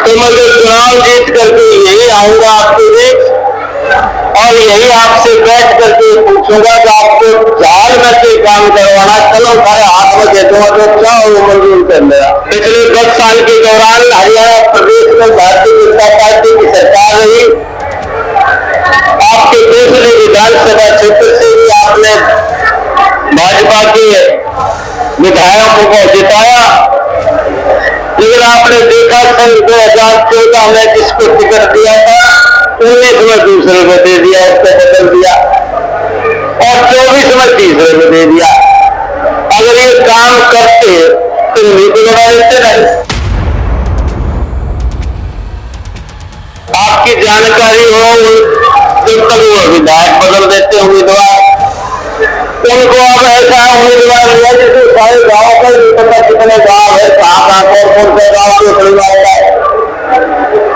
तो मैं चुनाव जीत करके यही आऊंगा आपके बीच और यही आपसे बैठ करके पूछूंगा कि आपको जाल में से काम करवाना, चलो सारे हाथ में दे दूंगा तो क्या वो मंजूर कर लेगा। पिछले 10 साल के दौरान हरियाणा प्रदेश में भारतीय जनता पार्टी की सरकार रही। आपके दूसरे विधानसभा क्षेत्र से भी आपने भाजपा के विधायकों को जिताया, लेकिन आपने देखा सन 2014 में जिसको टिकट दिया था 19 में दूसरे को दे दिया, उसको बदल दिया और 24 में तीसरे को दे दिया। अगर ये काम करते तो नीति बना देते नहीं। आपकी जानकारी हो जब तक वो विधायक बदल देते उम्मीदवार, उनको अब ऐसा उम्मीदवार लिया जिसे सारे गाँव का नहीं पता कितने गाँव है, कहाँ कौन से गाँव के परिवार का है।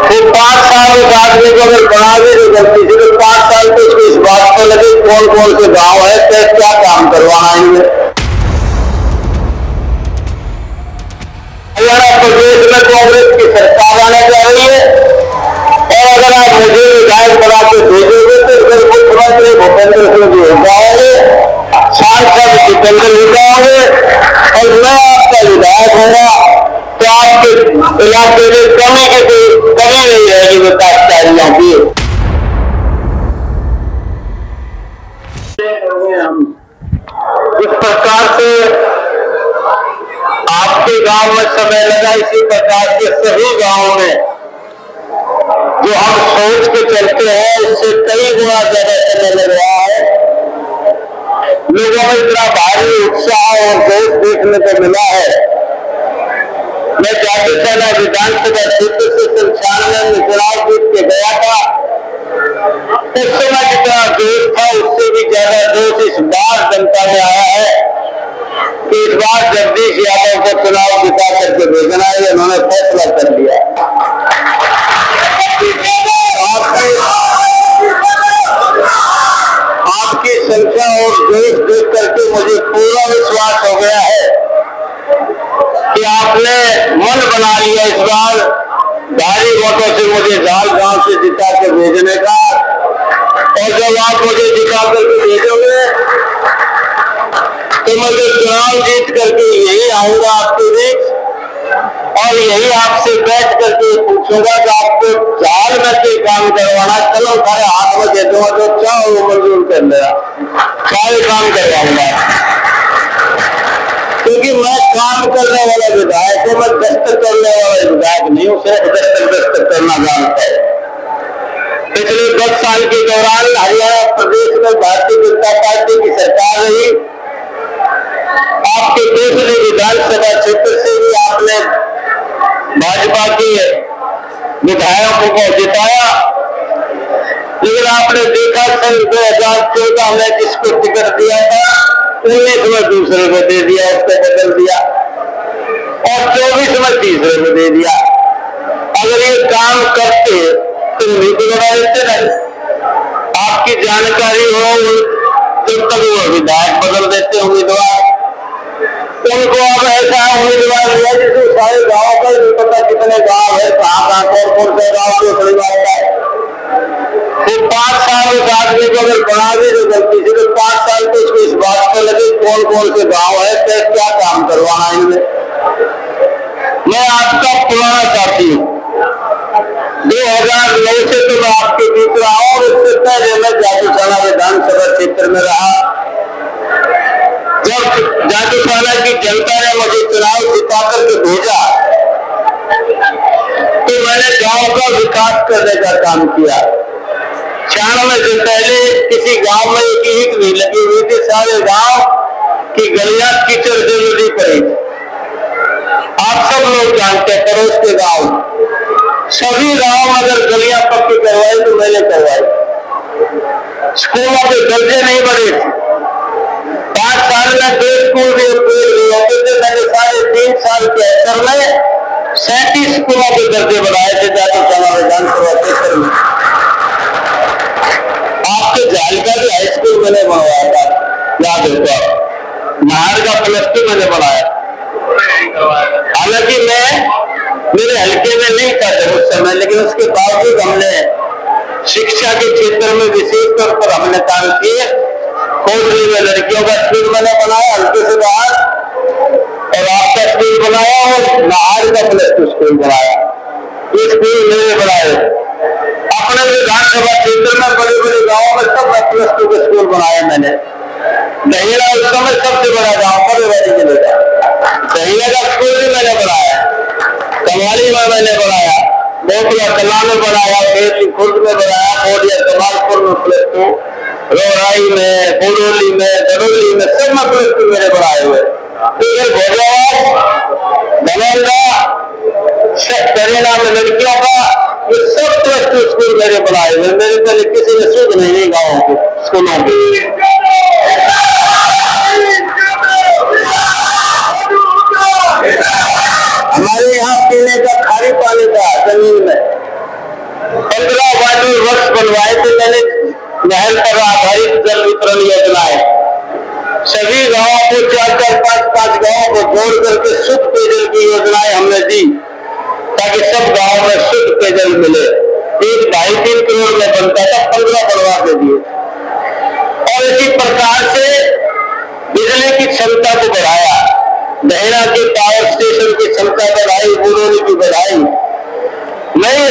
तो 5 साल उस आदमी को अगर बना दे तो गलती से, तो 5 साल तो उसको इस बात को लगे कौन कौन से गाँव है, तो क्या काम करवाना है। हरियाणा प्रदेश में कांग्रेस की सरकार आने जा रही है और अगर आप मुझे विधायक बना के भेजोगे तो इधर मुख्यमंत्री भूपेंद्र सिंह जी हो जाओगे, सांसद जितेंद्र हो जाओगे और मैं आपका विधायक होगा, तो आपके इलाके में कमी की कोई कमी नहीं रहेगी विकासकारियों की। इस प्रकार से आपके गांव में समय लगा, इसी प्रकार के सभी गांवों में जो हम सोच के चलते हैं उससे कई गुना ज्यादा समय लग रहा है। लोगों में इतना भारी उत्साह और जोश देखने को मिला है। मैं जातिशाला विधानसभा क्षेत्र से 95 में चुनाव जीत के गया था, उस समय जितना जोश था उससे भी ज्यादा जोश इस बार जनता में आया है कि इस बार जगदीश यादव को चुनाव जिता करके भेजना है, उन्होंने फैसला कर लिया। आपकी संख्या और जोश देख करके मुझे पूरा विश्वास हो गया है कि आपने मन बना लिया इस बार भारी वोटों से मुझे जाल गांव से जिता के भेजने का। और जब आप मुझे जिता करके भेजोगे तो मैं चुनाव जीत करके यही आऊंगा आपके बीच और यही आपसे बैठ करके पूछूंगा कि आपको जाल में से काम करवाना, चलो सारे हाथ में दे दूंगा तो क्या वो मंजूर कर लेगा, सारे काम करवाऊंगा। क्योंकि मैं काम करने वाला विधायक हूं, मैं दस्तक करने वाला विधायक नहीं हूं, सिर्फ दस्तक करना जानता है। पिछले 10 साल के दौरान हरियाणा प्रदेश में भारतीय जनता पार्टी की सरकार रही। आपके दूसरे विधानसभा क्षेत्र से भी आपने भाजपा के विधायकों को जिताया, लेकिन आपने देखा सन 2014 में जिसको टिकट दिया था 19 में दूसरे को दे दिया, उसको बदल दिया और 24 में तीसरे को दे दिया। अगर ये काम करते तो नीति बना देते नहीं। आपकी जानकारी हो जब तक वो विधायक बदल देते उम्मीदवार, उनको अब ऐसा उम्मीदवार लिया जिसे सारे गाँव का नहीं पता कितने गाँव है, कहाँ कौन से गाँव के परिवार का है। तो 5 साल उस आदमी को अगर बना दे तो गलती से, तो 5 साल तो उसको इस बात को लगे कौन कौन से गाँव है, तो क्या काम करवाना है इनमें। मैं आपका पुराना साथी हूँ, 2009 से तो मैं आपके बीच रहा हूँ और उससे पहले मैं जातिशाला विधानसभा क्षेत्र में रहा। जब जातिशाला की जनता ने मुझे चुनाव जिता करके भेजा तो मैंने गांव का विकास करने का काम किया। 96 से पहले किसी गांव में एक ईंट नहीं लगी हुई थी, सारे गांव की गलियां कीचड़ से लदी पड़ी। आप सब लोग जानते हैं, पड़ोस के गांव सभी गांव में अगर गलियां पक्की करवाई तो मैंने करवाई। स्कूलों के दर्जे नहीं बढ़े थे, 5 साल में 2 स्कूल भी अपग्रेड होते थे। मैंने साढ़े 3 साल के अंतर में 37 स्कूलों के दर्जे बढ़ाए थे जातिशाला विधानसभा क्षेत्र में। आपके झाल का भी हाई स्कूल मैंने बनवाया था, याद होगा, नाहर का +2 मैंने बनाया। हालांकि मैं मेरे हल्के में नहीं था, में, लेकिन उसके बावजूद हमने शिक्षा के क्षेत्र में विशेष तौर पर हमने काम किए। कोटली में लड़कियों का स्कूल मैंने बनाया हल्के से बाहर, और आपका स्कूल बनाया, और नाहर का +2 स्कूल बनाया। ये स्कूल मैंने बनाए। अपने विधानसभा क्षेत्र में बड़े बड़े गाँव में सब +2 के स्कूल बनाए मैंने। दहिया उस समय सबसे बड़ा गाँव था रेवाड़ी जिले का, दहिया का स्कूल भी मैंने बनाया। कमाली में मैंने बनाया, बोतला कला में बनाया, बेली खुर्द में बनाया, बोलिया कमालपुर में +2, रोहराई में, बोरोली में, दड़ोली में सब में +2 मेरे बनाए हुए। परिणाम लड़कियों का ये सब +2 स्कूल मेरे बनाए हुए। मेरे पहले किसी ने सुध नहीं गाँव के स्कूलों की। हमारे यहाँ पीने का खारी पानी का जमीन में 15 वाटर वर्ष बनवाए थे मैंने, नहर पर आधारित जल वितरण योजनाएं। सभी गांवों को 4-4, 5-5 गांवों को जोड़ करके शुद्ध पेयजल की योजनाएं हमने दी, ताकि सब गांवों में शुद्ध पेयजल मिले। 1-2.5-3 करोड़ में बनता था, 15 बनवा के दिए। और इसी प्रकार से बिजली की क्षमता को बढ़ाया, दहिया के पावर स्टेशन की क्षमता बढ़ाई, बुरोली की बढ़ाई, नए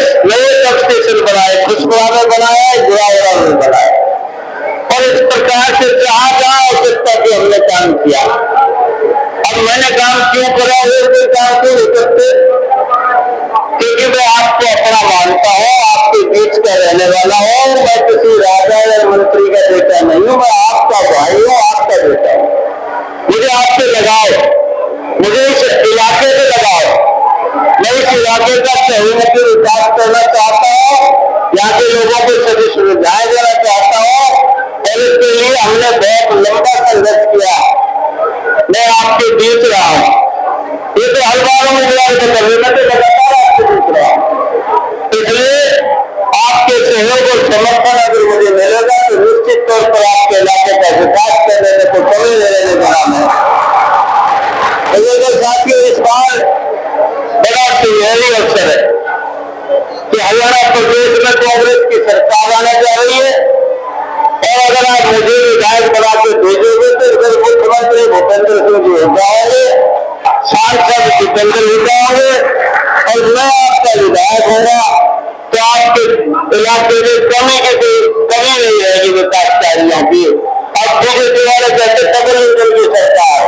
सब स्टेशन बनाए, खुशबुआ में बनाया, जुड़ावड़ा में बनाया। और इस प्रकार से जहां आवश्यकता की हमने काम किया। अब मैंने काम क्यों करा, वो काम क्यों नहीं करते, क्योंकि मैं आपको अपना मानता हूँ, आपके बीच का रहने वाला हूँ। मैं किसी राजा या मंत्री का बेटा नहीं हूँ, मैं आपका भाई हूँ, आपका बेटा हूँ। मुझे आपसे लगाओ, मुझे इस इलाके से लगाओ। मैं इस इलाके का सहूलियती विकास करना चाहता हूँ, यहाँ के लोगों को सभी सुविधाएं देना चाहता हूँ, और इसके लिए हमने बहुत लंबा संघर्ष किया। मैं आपके बीच रहा हूँ, ये तो हर बार उम्मीदवार को करने में तो लगातार आपके बीच रहा हूँ। इसलिए आपके सहयोग और समर्थन अगर मुझे मिलेगा तो निश्चित तौर पर आपके इलाके का विकास करने में कोई कमी नहीं रहने वाला है। साथियों, इस बार बड़ा सुनहरी अवसर है कि हरियाणा प्रदेश में कांग्रेस की सरकार आने जा रही है, और अगर आप मुझे विधायक बना के भेजोगे तो इधर मुख्यमंत्री भूपेंद्र सिंह जी हो जाओगे, सांसद जितेंद्र हो जाओगे, और मैं आपका विधायक होगा, तो आपके इलाके में कमी नहीं रहेगी विकास कार्यों की। अब बीजेपी वाले कहते डबल इंजन की सरकार,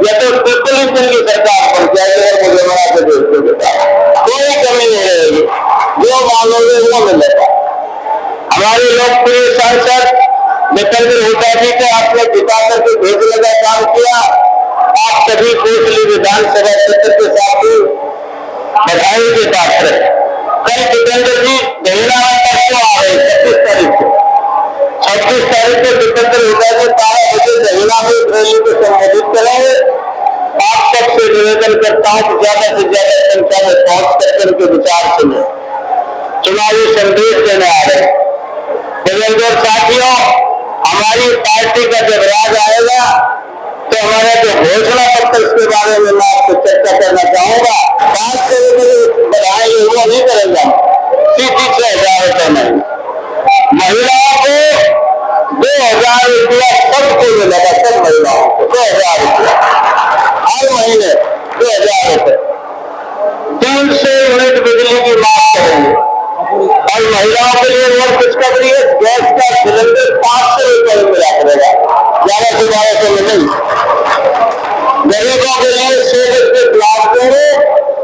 या तो ट्रिपल इंजन की सरकार बन जाएगी, मुझे बना के भेजते कोई कमी नहीं रहेगी, जो मांगोगे वो मिलेगा। हमारे लोकप्रिय सांसद जितेंद्र हुड्डा जी को आपने जिता करके भेजने का काम किया। आप सभी कोटली विधानसभा क्षेत्र के साथी बधाई के पात्र। कल जितेंद्र जी दहिया परसों आ रहे 26 तारीख को जितेंद्र हुड्डा जी 12 बजे दहिया में रैली को संबोधित करेंगे। आप सबसे निवेदन करता हूँ कि ज्यादा से ज्यादा संख्या में पहुंच कर उनके विचार सुने, चुनावी संदेश देने आ रहे। देवेंद्र साथियों, हमारी पार्टी का जब राज आएगा तो हमारा जो घोषणा पत्र इसके बारे में मैं आपको चर्चा करना चाहूंगा। 5 से बढ़ाएंगे वो नहीं करेंगे, 30,000 रुपये नहीं। महिलाओं को 2,000 रुपया सबको मिलेगा, सब महिलाओं को 2,000 रुपया हर महीने, 2,000 रुपये। 300 यूनिट बिजली की मांग करेंगे, और महिलाओं के लिए और खुशखबरी है, गैस का सिलेंडर 500 रुपये में मिला करेगा, 1100-1200 में नहीं। गरीबों के लिए 100 लाख देंगे,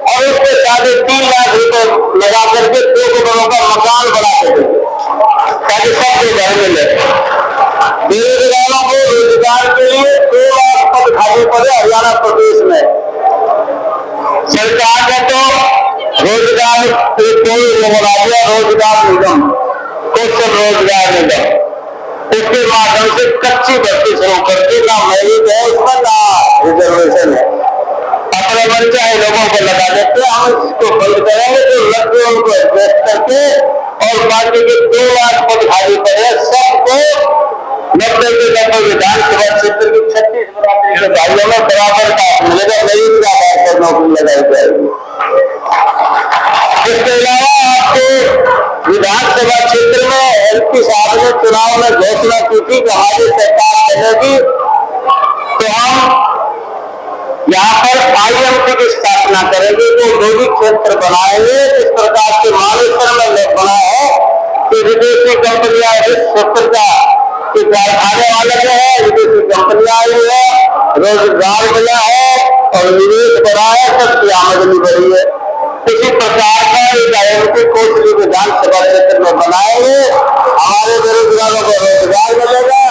और उसके 3.5 लाख रुपए लगा करके 2 करोड़ का मकान बना के देंगे, ताकि सबको घर मिले। बेरोजगारों को रोजगार के लिए 2 लाख पद खाली पड़े हरियाणा प्रदेश में। सरकार ने तो रोजगार कोई बना दिया, रोजगार निगम, कौशल रोजगार निगम, उसके माध्यम से कच्ची भर्ती शुरू करके ना मेरिट है उसमें, ना रिजर्वेशन है, अपने मन चाहे लोगों को लगा देते। हम इसको बंद करेंगे तो लक्ष्य उनको एडजस्ट करके, और बाकी के 2 लाख पद खाली पड़े सबको 90 के 90 विधानसभा क्षेत्र की 36 बराबरी के भाइयों में बराबर का मिलेगा, मेरिट का आधार पर नौकरी लगाई जाएगी। इसके अलावा आपके विधानसभा क्षेत्र में एमपी साहब ने चुनाव में घोषणा की थी कि हमारी सरकार बनेगी तो हम यहाँ पर आईएमसी की स्थापना करेंगे, जो लोधी क्षेत्र बनाएंगे। इस प्रकार के मानेसर में बना है कि विदेशी कंपनियां विश्व के कारखाने वाले हैं, विदेशी कंपनियां आई है, रोजगार मिला है और निवेश बढ़ा है, सबकी आमदनी बढ़ी है। इसी प्रकार का एक आईएमसी कोटली विधानसभा क्षेत्र में बनाएंगे। हमारे बेरोजगारों को रोजगार मिलेगा,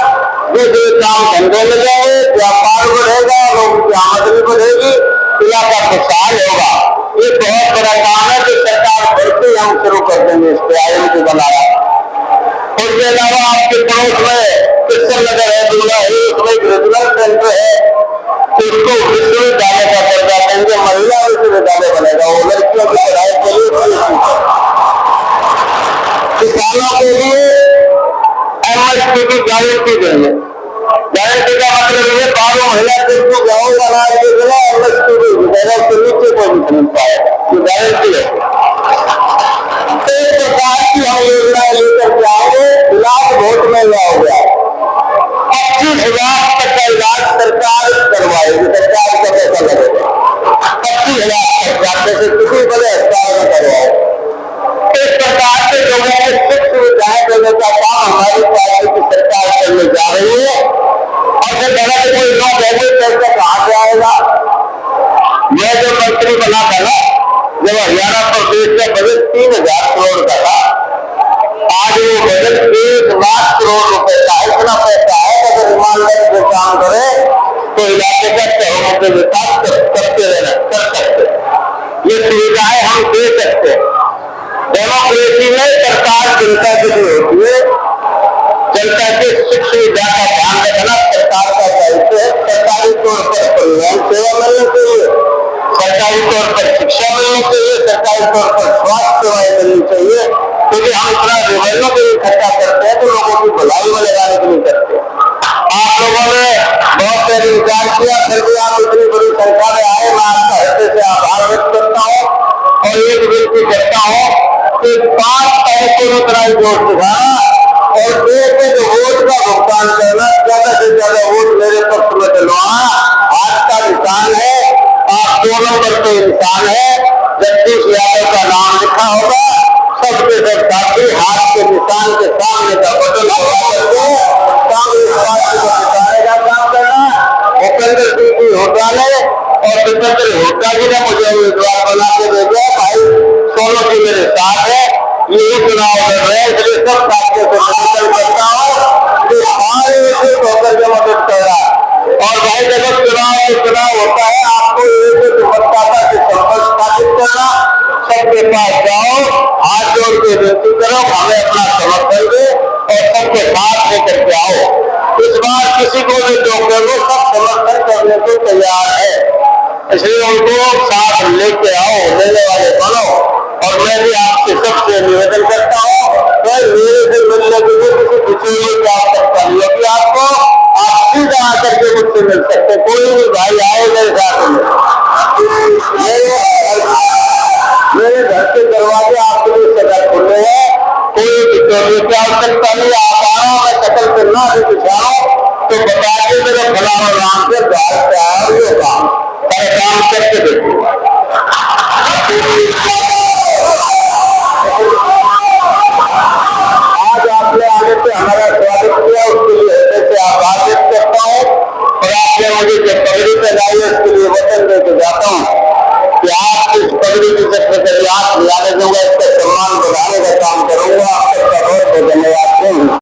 दूसरे काम धंधे मिलेंगे, व्यापार बढ़ेगा, लोगों की आमदनी बढ़ेगी, इलाका खुशहाल होगा। ये बहुत बड़ा काम है कि सरकार बढ़ते हम शुरू कर देंगे इसको आईएमसी बनाया। उसके अलावा आपके पड़ोस में कृष्ण नगर है, दूल्हा है, उसमें एक रेगुलर सेंटर है, उसको विश्वविद्यालय का दर्जा देंगे, महिला विश्वविद्यालय बनेगा, वो लड़कियों की पढ़ाई के लिए। किसानों के लिए एमएसपी की गारंटी देंगे। गारंटी का मतलब ये 12 महीना तक को गेहूं अनाज के बिना एमएसपी के नीचे कोई नहीं खरीद पाएगा, ये गारंटी है। एक प्रकार की हम योजनाएं लेकर के आओगे, लाभ वोट में हो गया। 25,000 तक का इलाज सरकार करवाएगी, सरकार का पैसा लगेगा। 25,000 तक जाते से किसी बड़े अस्पताल में करवाओ। इस प्रकार के लोगों को सुख सुविधाएं देने का काम हमारी पार्टी की सरकार करने जा रही है। और फिर गलत कोई लोग ऐसे पैसा कहाँ से आएगा? यह जो मंत्री बना था ना, जब हरियाणा प्रदेश का बजट 3,000 करोड़ का था, आज वो बजट 1,00,000 करोड़ रुपए का है। इतना पैसा है कि अगर ईमानदारी से काम करे तो इलाके का शहरों के विकास कर सकते। ये सुविधाएं हम दे सकते। डेमोक्रेसी में सरकार जनता के लिए होती है, जनता के सुख सुविधा का ध्यान रखना सरकार का दायित्व है। सरकारी तौर पर परिवहन सेवा मिलनी चाहिए, सरकारी तौर पर शिक्षा मिलनी चाहिए, सरकारी तौर पर स्वास्थ्य सेवाएं मिलनी चाहिए। क्योंकि हम इतना रेवेन्यू के लिए इकट्ठा करते हैं तो लोगों की भलाई में लगाने के लिए करते हैं। आप लोगों ने बहुत पहले विचार किया, फिर भी आप इतनी बड़ी संख्या में आए, मैं आपका हृदय से आभार व्यक्त करता हूँ। और एक विनती करता हूँ कि 5 तारीख को इतना ही वोट दिखाना और एक वोट का भुगतान करना, ज्यादा से ज्यादा वोट मेरे पक्ष में दिलवाना। आज का निशान है, आप 2 नंबर पे इंसान है, जगदीश यादव का नाम लिखा होगा, सबके सब साथी हाथ के निशान के सामने का बटन दबा करके कांग्रेस पार्टी को जिताने का काम करना। भूपेंद्र सिंह जी होटा ने और सिकंदर होटा जी ने मुझे उम्मीदवार बना के भेजा। भाई सोनू जी मेरे साथ है, ये चुनाव लड़ रहे हैं, इसलिए सब पार्टियों से निवेदन करता हूँ कि सारे होकर के मदद कर रहा। और भाई जब चुनाव होता है, आपको एक मतदाता से संपर्क स्थापित करना, सबके पास जाओ, हाथ जोड़ के विनती करो, हमें अपना समर्थन दे और सबके साथ लेकर के आओ। इस बार किसी को भी टोकने को सब समर्थन करने को तैयार है, इसलिए उनको साथ लेके आओ, लेने वाले बनो। और मैं भी आपसे सबसे निवेदन करता हूँ, मेरे से मिलने के लिए किसी बिचौलिए की आवश्यकता नहीं होगी आपको, आप सीधा आकर के मुझसे मिल सकते। कोई भी भाई आए मेरे साथ में, मेरे घर के दरवाजे आपके लिए सदा खुले हैं, कोई बिचौलिए की आवश्यकता नहीं। आप आओ, मैं कतल से ना भी दिखाओ तो बता के मेरे फलाना नाम से बाहर से आया ये काम करके देखूंगा। आज आपने आने से हमारा स्वागत किया, उसके लिए हृदय से आभार व्यक्त करता हूँ। और आपने मुझे जब पगड़ी पहनाई है उसके लिए वचन देकर जाता हूँ कि आप इस पगड़ी की सेक्रेटरियात लाने दूंगा,